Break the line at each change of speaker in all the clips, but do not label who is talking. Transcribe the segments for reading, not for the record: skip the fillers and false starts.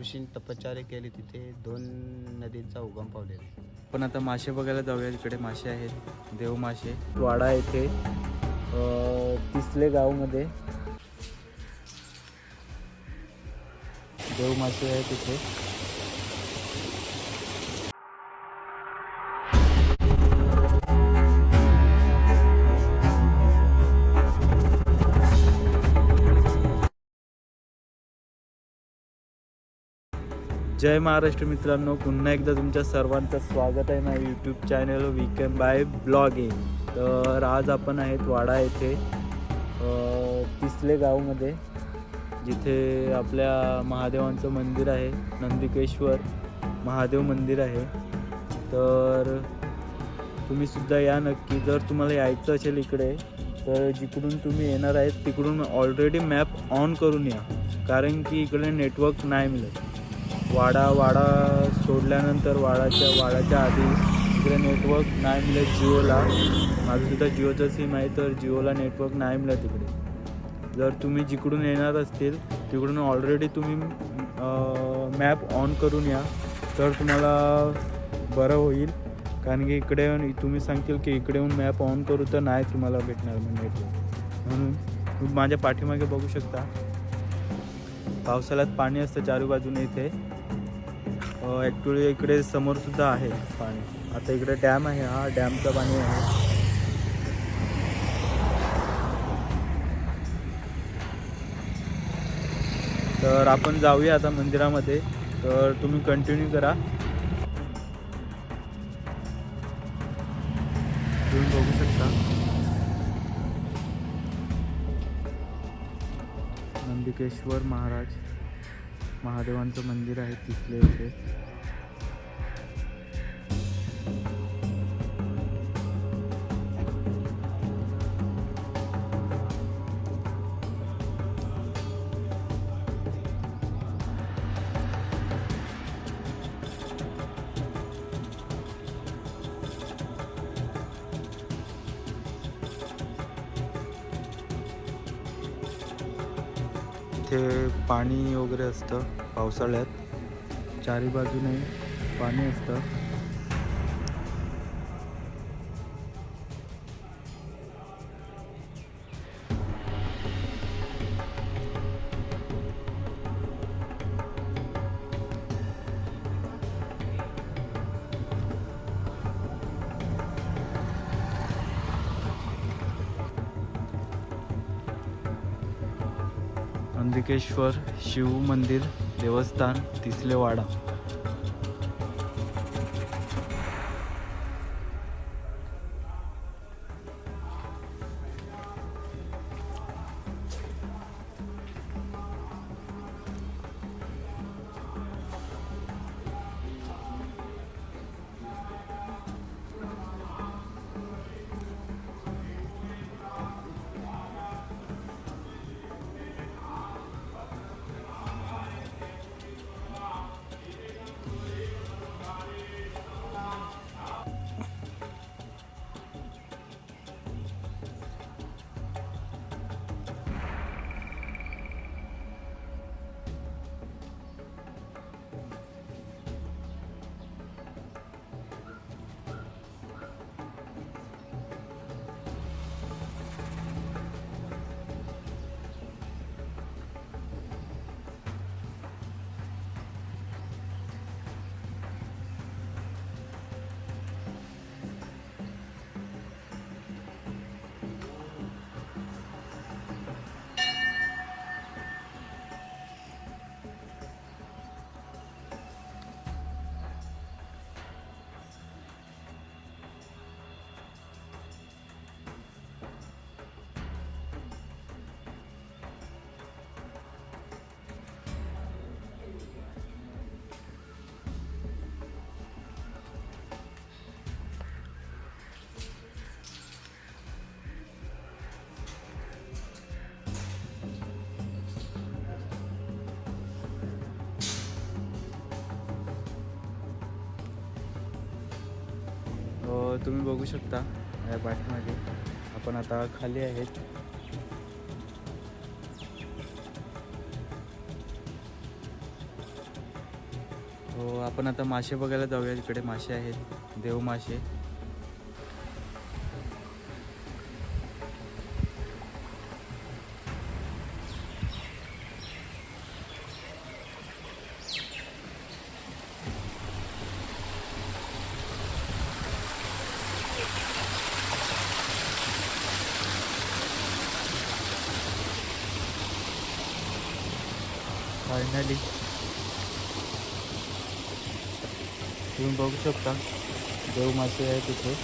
ऋषींनी तपश्चर्या केली, तिथे 2 नदींचा उगम पावलेला आहे.
पण आता मासे बघायला जाऊया. इकडे मासे आहेत, देव मासे. वाडा येथे तिसले गावमध्ये देव मासे आहे तिथे. जय महाराष्ट्र मित्रांनो, पुन्हा एकदा तुमच्या सर्वांचं स्वागत आहे माझ्या YouTube channel weekend by blogging. तर आज आपण आहेत वाडा येथे तिसले गावमध्ये, जिथे आपल्या महादेवांचं मंदिर आहे, नंदिकेश्वर महादेव मंदिर आहे. तर तुम्ही सुद्धा या नक्की. जर तुम्हाला यायचं असेल इकडे, तर जिकडून तुम्ही येणार आहेत तिकडून ऑलरेडी मॅप ऑन करून या, कारण की इकडे नेटवर्क नाही मिळत. वाडा सोडल्यानंतर वाडाच्या आधी इकडे नेटवर्क नाही मिळत जिओला. माझंसुद्धा जिओचं सिम आहे, तर जिओला नेटवर्क नाही मिळत इकडे. जर तुम्ही जिकडून येणार असतील तिकडून ऑलरेडी तुम्ही मॅप ऑन करून या, तर तुम्हाला बरं होईल. कारण की इकडे तुम्ही सांगतील की इकडे येऊन मॅप ऑन करू, तर नाही तुम्हाला भेटणार नेटवर्क. म्हणून तुम्ही माझ्या पाठीमागे बघू शकता, पावसाळ्यात पाणी असतं चारी बाजूने इथे. ॲक्च्युली इकडे समोरसुद्धा आहे पाणी. आता इकडे डॅम आहे, हा डॅमचं पाणी आहे. तर आपण जाऊया आता मंदिरामध्ये, तर तुम्ही कंटिन्यू करा. तुम्ही बघू शकता नंदिकेश्वर महादेवांचं मंदिर आहे तिथले इथे. इथे पाणी वगैरे असतं पावसाळ्यात, चारी बाजूने पाणी असतं. नंदिकेश्वर शिव मंदिर देवस्थान तिसले वाडा. तुम्ही बघू शकता या पाठीमागे. आपण आता खाली आहेत. हो, आपण आता मासे बघायला जाऊया. इकडे मासे आहेत, देव मासे. फायनली तुम्ही बघू शकता देव मासे आहे तिथे.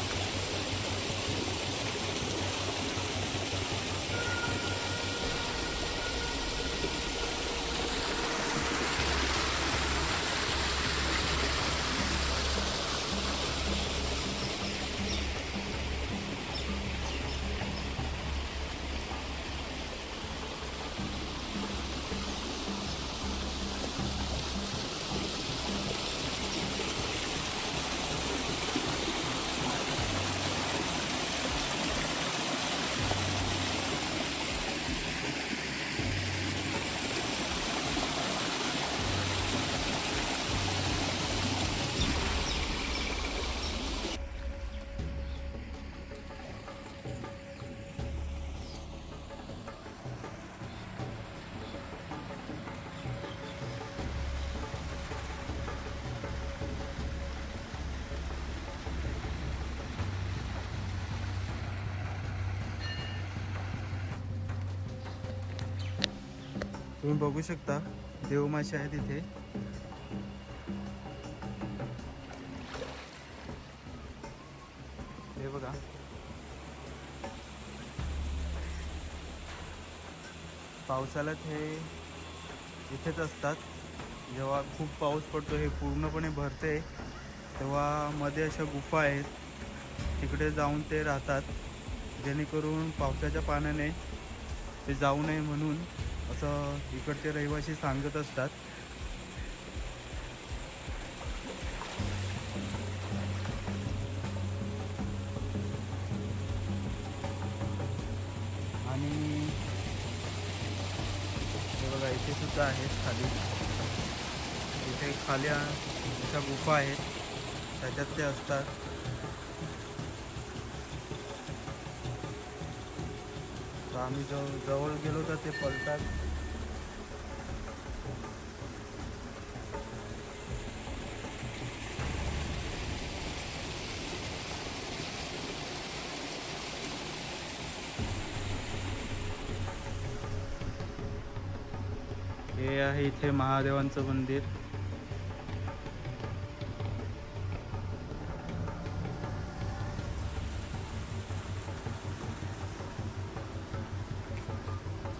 तुम्ही बघू शकता देव मासे आहेत इथे. हे बघा, पावसाळ्यात हे इथेच असतात. जेव्हा खूप पाऊस पडतो हे पूर्णपणे भरते तेव्हा मध्ये अशा गुफा आहेत, तिकडे जाऊन ते राहतात, जेणेकरून पावसाच्या पाण्याने ते जाऊ नये म्हणून असं इकडचे रहिवासी सांगत असतात. आणि हे बघा इथे सुद्धा आहेत खाली, इथे खाली अशा गुफा आहेत, त्याच्यात ते असतात. तर आम्ही जवळ गेलो तर ते पळतात. हे आहे इथे महादेवांचं मंदिर.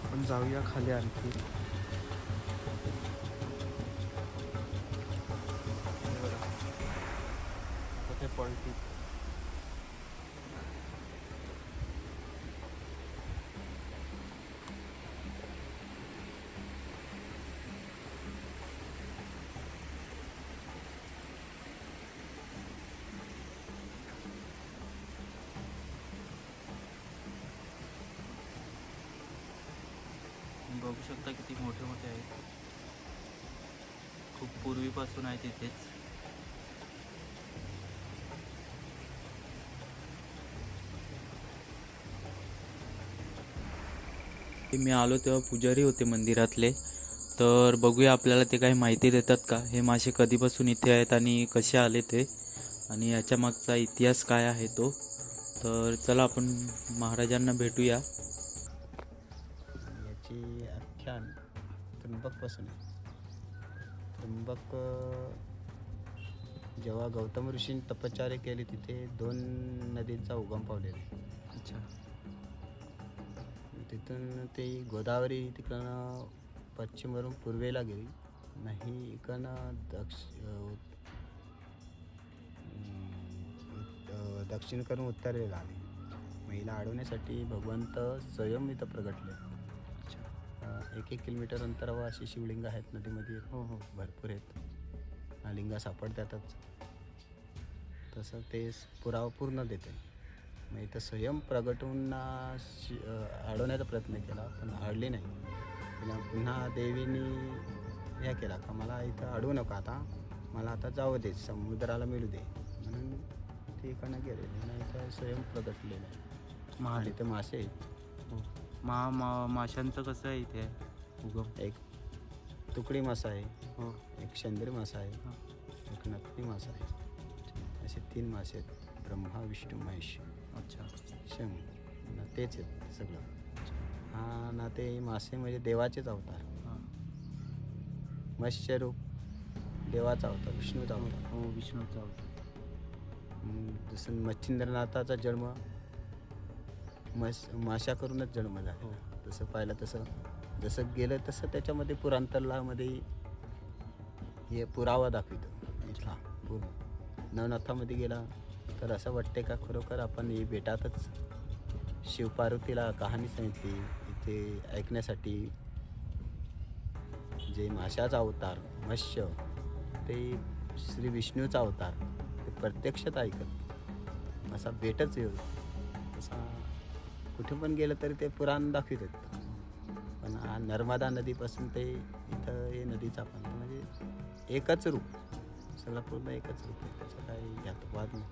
आपण जाऊया खाली आणखी. ते पळती. बघू शकता किती मोठे मोठे आहेत, खूप पूर्वीपासून आहेत इथेच. मी आलो तेव्हा पुजारी होते मंदिरातले, तर बघूया आपल्याला ते काही माहिती देतात का, हे मासे कधीपासून इथे आहेत आणि कसे आले ते, आणि याच्या मागचा इतिहास काय आहे तो. तर चला आपण महाराजांना भेटूया.
याची आख्यान त्र्यंबकपासून आहे. त्र्यंबक जेव्हा गौतम ऋषींनी तपश्चर्या केली तिथे 2 नदींचा उगम पावलेला आहे.
अच्छा.
तिथून ते गोदावरी तिकडनं पश्चिमवरून पूर्वेला गेली, नाही इकडनं दक्षिण करून उत्तरेला आली. महिला अडवण्यासाठी भगवंत स्वयं इथं प्रगटले. 1-1 किलोमीटर अंतरावर अशी शिवलिंग आहेत नदीमध्ये.
हो हो,
भरपूर आहेत, लिंगा सापडतातच. तसं ते पुरावा पूर्ण देते. मग इथं स्वयं प्रगटून अडवण्याचा प्रयत्न केला, पण अडली नाही. तिला पुन्हा देवीने हे केला का मला इथं अडवू नका आता, मला आता जाऊ दे, समुद्राला मिळू दे म्हणून ते इकडनं गेलेले नाही तर स्वयं प्रगटलेलं आहे. आणि ते मासे
हो. माशांचं कसं आहे इथे उगम?
एक तुकडी मासा आहे,
हो.
एक शेंदरी मासा आहे,
हा.
एक नकली मासा आहे. असे 3 मासे आहेत. ब्रह्मा विष्णू महेश
अच्छा.
शं ना तेच आहेत सगळं. हा ना ते मासे म्हणजे देवाचेच अवतार.
हां.
मत्स्यरूप देवाचा अवतार, विष्णूचा अवतार.
हो, विष्णूचा अवतार.
जसं मच्छिंद्रनाथाचा जन्म माशा करूनच जन्म झाला.
हो.
तसं पाहिलं तसं जसं गेलं तसं त्याच्यामध्ये पुरांतरलामध्ये हे पुरावा दाखवितो इथला पूर्ण. नवनाथामध्ये गेला तर असं वाटते का खरोखर आपण ही बेटातच शिवपार्वतीला कहाणी सांगितली. इथे ऐकण्यासाठी जे माशाचा अवतार मत्स्य ते श्री विष्णूचा अवतार ते प्रत्यक्षात ऐकत असा भेटच येऊ. असा कुठे पण गेलं तरी ते पुराण दाखवितात. पण हा नर्मदा नदीपासून ते इथं हे नदीचा पण म्हणजे एकच रूप, सगळं पूर्ण एकच रूप आहे. त्याचं काही यात वाद नाही.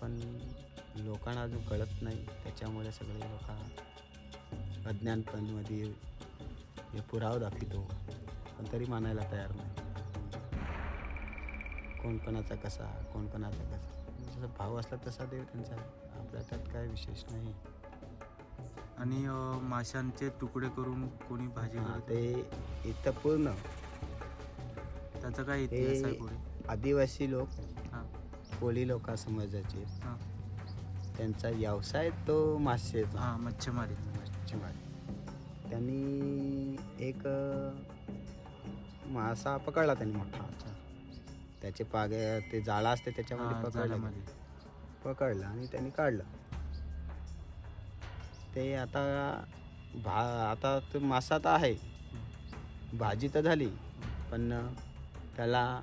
पण लोकांना अजून कळत नाही, त्याच्यामुळे सगळे लोक अज्ञानपणामध्ये हे पुरावा दाखवितो पण तरी मानायला तयार नाही. कोण कोणाचा कसा, कोण कोणाचा कसा, जसा भाव असला तसा देव त्यांचा. आपल्या त्यात काय विशेष नाही.
आणि माशांचे तुकडे करून कोणी भाजी
हां,
करतं.
ते इथं पूर्ण
त्याचा काय इतिहास आहे पुढे?
आदिवासी लोक,
हां.
कोळी लोक समाजाचे,
हां.
त्यांचा व्यवसाय तो मासेचा,
हां, मच्छीमारी.
मच्छीमारी. त्यांनी एक मासा पकडला त्यांनी मोठा.
अच्छा.
त्याचे पागे ते जाळा असते त्याच्यामध्ये
हां,
पकडला
जाळ्यामध्ये.
पकडलं आणि त्यांनी काढलं. ते आता तो मासा तर आहे, भाजी तर झाली, पण त्याला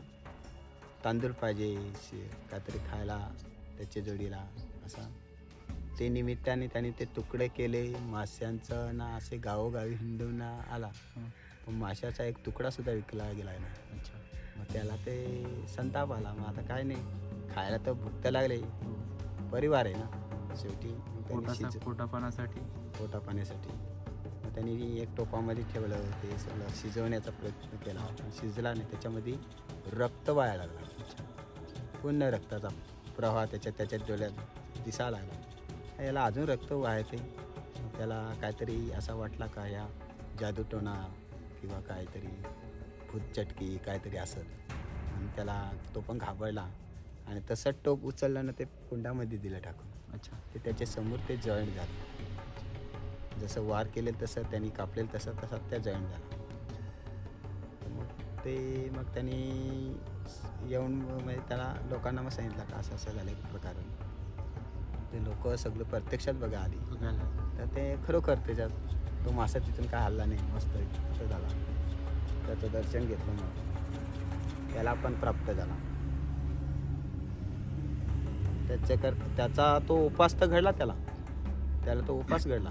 तांदूळ पाहिजे काहीतरी खायला त्याच्या जोडीला. असा ते निमित्ताने त्यांनी ते तुकडे केले माशांचं ना. असे गावोगावी हिंडून आला
हं.
पण माशाचा एक तुकडा सुद्धा विकला गेला नाही.
अच्छा.
मग त्याला ते संताप आला. मग आता काय नाही, खायला तर भूक तर लागले,
हो.
परिवार आहे ना शेवटी. मग त्यांनी
पोटापाण्यासाठी.
पोटा पाण्यासाठी मग त्यांनी एक टोपामध्ये ठेवलं. ते सगळं शिजवण्याचा प्रयत्न केला, पण शिजला नाही. त्याच्यामध्ये रक्त वाहायला लागला. पूर्ण रक्ताचा प्रवाह त्याच्या डोळ्यात दिसायला लागला. याला अजून रक्त वाहते. मग त्याला काहीतरी असा वाटला का या जादूटोणा किंवा काहीतरी भूतचटकी काहीतरी असं. आणि त्याला तो पण घाबरला आणि तसंच टोप उचललं ना ते कुंडामध्ये दिलं टाकून.
अच्छा.
ते त्याच्या समोर ते जॉईंट झालं. जसं वार केले तसं त्यांनी कापलेलं तसा त्या जॉईंट झाला. मग त्यांनी येऊन म्हणजे त्याला लोकांना मग सांगितलं का असं असं झालं प्रकार. ते लोक सगळं प्रत्यक्षात बघा आली
बघायला.
तर ते खरोखर त्याच्यात तो मासा तिथून काय हल्ला नाही, मस्त असं झाला. त्याचं दर्शन घेतलं मग त्याला पण प्राप्त झाला. त्याचा तो उपास तर घडला, त्याला तो उपास घडला,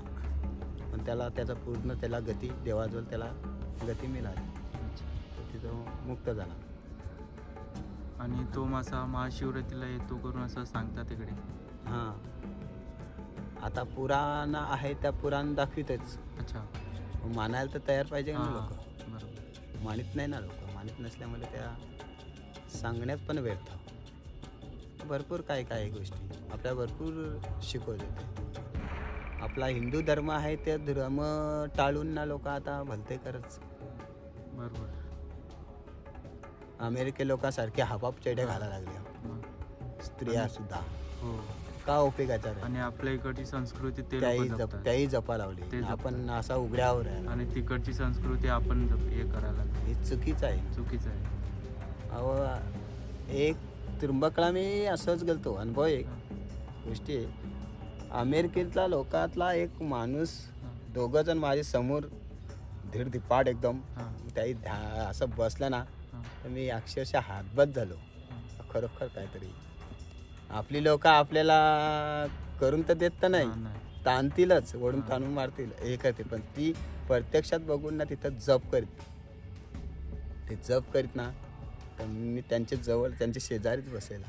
पण त्याचा पूर्ण त्याला गती देवाजवळ त्याला गती मिळाली. तर तिथं मुक्त झाला.
आणि तो मासा महाशिवरात्रीला येतो करून असं सांगतात तिकडे.
हां, आता पुराण आहे त्या पुराण दाखवितच.
अच्छा.
मानायला तर तयार पाहिजे ना
हां,
लोक.
बरोबर.
मानित नाही ना लोक. मानित नसल्यामुळे त्या सांगण्यात पण व्यर्थ. भरपूर काय काय गोष्टी आपल्या भरपूर शिकवले ते. आपला हिंदू धर्म आहे ते धर्म टाळून ना लोक आता भलते करत.
बरोबर.
अमेरिके लोकांसारखे हापाप चढ्या घालायला लागल्या,
मग.
स्त्रिया सुद्धा.
हो.
का उपयोगाचा रे?
आणि आपल्या इकडची संस्कृती ते लोकं जपतात.
त्याही जपा लावली.
ते जपतात.
आपण असा उघड्यावर आहे.
आणि तिकडची संस्कृती आपण हे करायला लागलो.
हे चुकीचं आहे.
चुकीचं आहे.
अहो, एक त्र्यंबकला मी असंच गेलतो. अनुभव एक गोष्टी आहे. अमेरिकेतला लोकातला एक माणूस, दोघं जण माझ्या समोर धीरधिपाड एकदम
हां.
त्याही असं बसलं ना
हां.
तर मी अक्षरशः हातबद्ध झालो. खरोखर काहीतरी आपली लोक आपल्याला करून तर देत तर नाही,
नाही.
ताणतीलच, ओढून
हां.
ताणून मारतील हे करते. पण ती प्रत्यक्षात बघून ना तिथं जप करीत, ते जप करीत ना तर मी त्यांच्या जवळ त्यांच्या शेजारीच बसेला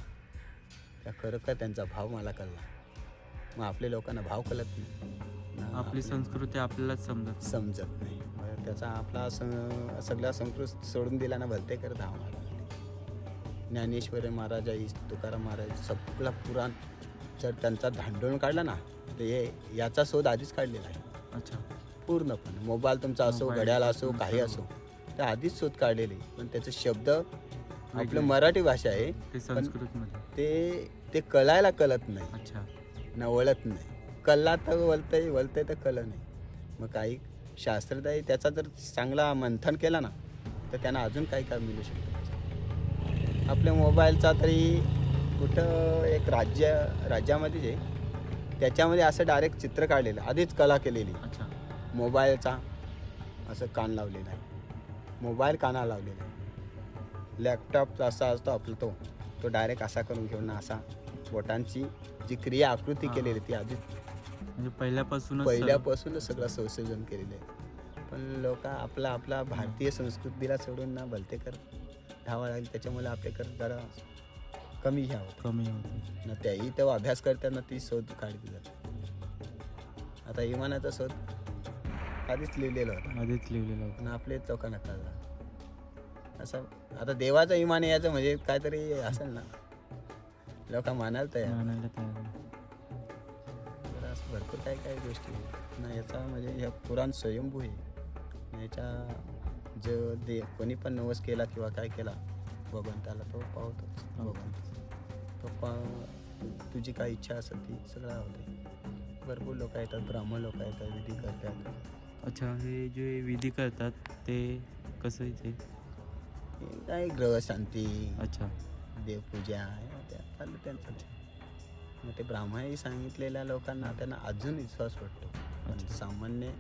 त्या खरं का त्यांचा भाव मला कळला. मग आपल्या लोकांना भाव कळत नाही ना,
आपली
आपली
संस्कृती आपल्यालाच
समजत नाही. मग त्याचा आपला सगळा संस्कृत सोडून दिला ना भलते कर धाव मला. ज्ञानेश्वर महाराज तुकाराम महाराज सगळा पुराण जर त्यांचा धांडोळून काढला ना तर याचा शोध आधीच काढलेला आहे.
अच्छा.
पूर्णपणे मोबाईल तुमचा असो,
मोबाईल,
घड्याळ असो, काही असो, तर आधीच शोध काढलेले. पण त्याचे शब्द आपलं मराठी भाषा आहे
ते
संस्कृतमध्ये ते कळायला कळत नाही.
अच्छा.
ना वळत नाही. कळला तर वळतंय तर कळलं नाही. मग काही शास्त्रज्ञ त्याचा जर चांगला मंथन केला ना तर त्यांना अजून काही काय मिळू शकतं. आपल्या मोबाईलचा तरी कुठं एक राज्यामध्ये जे त्याच्यामध्ये असं डायरेक्ट चित्र काढलेलं आधीच कला केलेली.
अच्छा.
मोबाईलचा असं कान लावलेला आहे, मोबाईल कानाला लावलेला आहे. लॅपटॉप असा असतो आपला तो डायरेक्ट असा करून घेऊन असा बोटांची जी क्रिया आकृती केलेली ती आधी
म्हणजे
पहिल्यापासूनच सगळं संशोधन केलेलं आहे. पण लोक आपला भारतीय संस्कृतीला सोडून ना भलते कर धावा लागली. त्याच्यामुळे आपल्याकर जरा कमी
कमी
ना त्याही तेव्हा अभ्यास करताना ती शोध काढली जाते. आता इमानाचा शोध आधीच लिहिलेला होता पण आपलेच लोकांना कळला. असं आता देवाचं इमान यायचं म्हणजे काहीतरी असेल ना, लोक मानायला तयार. तर असं भरपूर काय गोष्टी ना. याचा म्हणजे ह्या पुराण स्वयंभू आहे. याच्या जो कोणी पण नवस केला किंवा काय केला भगवंताला तो पावतोच. तुझी काय इच्छा असेल ती सगळं होते. भरपूर लोक येतात, ब्राह्मण लोक येतात, विधी करतात.
अच्छा. हे जे विधी करतात ते कसं इथे
काय ग्रहशांती,
अच्छा,
देवपूजा चाललं त्यांचं. मग ते ब्राह्मणही सांगितलेल्या लोकांना त्यांना अजून विश्वास वाटतो. पण सामान्य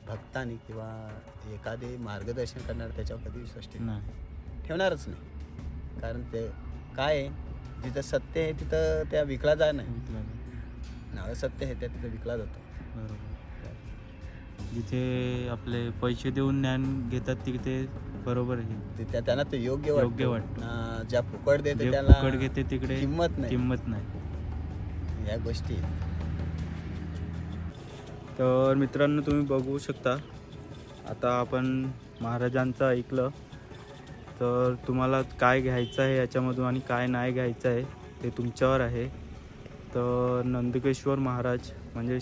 भक्तांनी किंवा एखादे मार्गदर्शन करणार त्याच्यावर कधी विश्वास ठेवणारच नाही. कारण ते काय आहे, जिथं सत्य आहे तिथं त्या विकला जात नाही. नाव सत्य आहे त्या तिथं विकला जातो.
बरोबर. जिथे आपले पैसे देऊन ज्ञान घेतात तिथे बरोबर आहे,
त्यांना ते योग्य
वाटतं.
ज्या फुकट देते त्याला
फुकट घेते तिकडे
किंमत
नाही.
या गोष्टी.
तर मित्रांनो तुम्ही बघू शकता, आता आपण महाराजांचं ऐकलं. तर तुम्हाला काय घ्यायचं आहे याच्यामधून आणि काय नाही घ्यायचं आहे ते तुमच्यावर आहे. तर नंदकेश्वर महाराज म्हणजे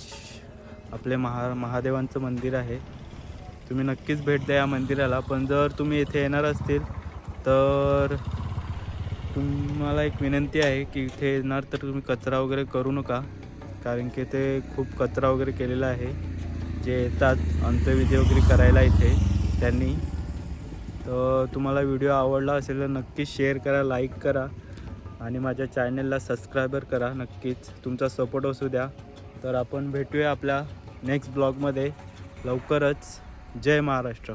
आपले महादेवांचं मंदिर आहे. तुम्ही नक्कीच भेट द्या या मंदिराला. पण जर तुम्ही इथे येणार असतील तर तुम्हाला एक विनंती आहे की इथे येणार तर तुम्ही कचरा वगैरे करू नका. कारण की ते खूप कचरा वगैरे केलेला आहे जे येतात अंत्यविधी वगैरे करायला इथे त्यांनी. तर तुम्हाला व्हिडिओ आवडला असेल तर नक्कीच शेअर करा, लाईक करा आणि माझ्या चॅनलला सबस्क्रायबर करा. नक्कीच तुमचा सपोर्ट असू द्या. तर आपण भेटूया आपल्या नेक्स्ट ब्लॉगमध्ये लवकरच. जय महाराष्ट्र.